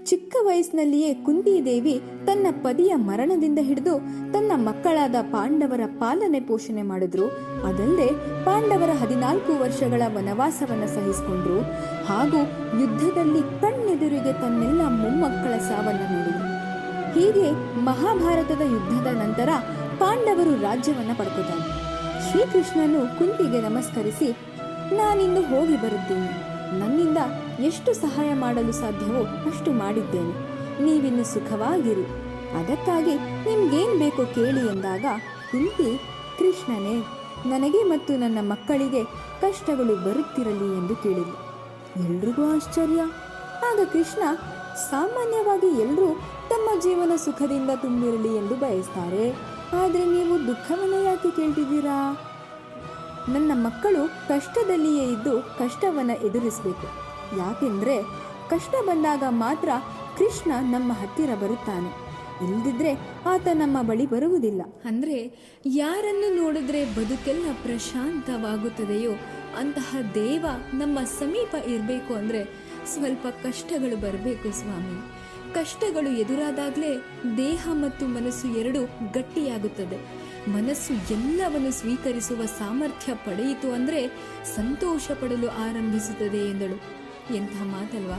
ಚಿಕ್ಕ ವಯಸ್ಸಿನಲ್ಲಿಯೇ ಕುಂತಿದೇವಿ ತನ್ನ ಪತಿಯ ಮರಣದಿಂದ ಹಿಡಿದು ತನ್ನ ಮಕ್ಕಳಾದ ಪಾಂಡವರ ಪಾಲನೆ ಪೋಷಣೆ ಮಾಡಿದ್ರು. ಅದಲ್ಲದೆ ಪಾಂಡವರ 14 ವರ್ಷಗಳ ವನವಾಸವನ್ನ ಸಹಿಸಿಕೊಂಡ್ರು. ಹಾಗೂ ಯುದ್ಧದಲ್ಲಿ ಕಣ್ಣೆದುರಿಗೆ ತನ್ನೆಲ್ಲ ಮೊಮ್ಮಕ್ಕಳ ಸಾವನ್ನ ನೋಡಿದ್ರು. ಹೀಗೆ ಮಹಾಭಾರತದ ಯುದ್ಧದ ನಂತರ ಪಾಂಡವರು ರಾಜ್ಯವನ್ನ ಪಡ್ಕೋತಾರೆ. ಶ್ರೀಕೃಷ್ಣನು ಕುಂತಿಗೆ ನಮಸ್ಕರಿಸಿ, ನಾನಿಂದು ಹೋಗಿ ಬರುತ್ತೇನೆ. ನನ್ನಿಂದ ಎಷ್ಟು ಸಹಾಯ ಮಾಡಲು ಸಾಧ್ಯವೋ ಅಷ್ಟು ಮಾಡಿದ್ದೇನೆ. ನೀವಿನ್ನು ಸುಖವಾಗಿರಿ. ಅದಕ್ಕಾಗಿ ನಿಮ್ಗೇನ್ ಬೇಕೋ ಕೇಳಿ ಎಂದಾಗ ಕುಂತಿ, ಕೃಷ್ಣನೇ, ನನಗೆ ಮತ್ತು ನನ್ನ ಮಕ್ಕಳಿಗೆ ಕಷ್ಟಗಳು ಬರುತ್ತಿರಲಿ ಎಂದು ಕೇಳಿದ್ರು. ಎಲ್ರಿಗೂ ಆಶ್ಚರ್ಯ. ಆಗ ಕೃಷ್ಣ, ಸಾಮಾನ್ಯವಾಗಿ ಎಲ್ಲರೂ ತಮ್ಮ ಜೀವನ ಸುಖದಿಂದ ತುಂಬಿರಲಿ ಎಂದು ಬಯಸ್ತಾರೆ. ಆದರೆ ನೀವು ದುಃಖವನ್ನ ಯಾಕೆ ಕೇಳ್ತಿದ್ದೀರಾ? ನನ್ನ ಮಕ್ಕಳು ಕಷ್ಟದಲ್ಲಿಯೇ ಇದ್ದು ಕಷ್ಟವನ್ನು ಎದುರಿಸಬೇಕು. ಯಾಕೆಂದ್ರೆ ಕಷ್ಟ ಬಂದಾಗ ಮಾತ್ರ ಕೃಷ್ಣ ನಮ್ಮ ಹತ್ತಿರ ಬರುತ್ತಾನೆ. ಇಲ್ದಿದ್ರೆ ಆತ ನಮ್ಮ ಬಳಿ ಬರುವುದಿಲ್ಲ. ಅಂದ್ರೆ ಯಾರನ್ನು ನೋಡಿದ್ರೆ ಬದುಕೆಲ್ಲ ಪ್ರಶಾಂತವಾಗುತ್ತದೆಯೋ ಅಂತಹ ದೇವ ನಮ್ಮ ಸಮೀಪ ಇರಬೇಕು ಅಂದ್ರೆ ಸ್ವಲ್ಪ ಕಷ್ಟಗಳು ಬರಬೇಕು ಸ್ವಾಮಿ. ಕಷ್ಟಗಳು ಎದುರಾದಾಗಲೇ ದೇಹ ಮತ್ತು ಮನಸ್ಸು ಎರಡೂ ಗಟ್ಟಿಯಾಗುತ್ತದೆ. ಮನಸ್ಸು ಎಲ್ಲವನ್ನು ಸ್ವೀಕರಿಸುವ ಸಾಮರ್ಥ್ಯ ಪಡೆಯಿತು ಅಂದರೆ ಸಂತೋಷ ಪಡಲು ಆರಂಭಿಸುತ್ತದೆ ಎಂದಳು. ಎಂಥ ಮಾತಲ್ವಾ?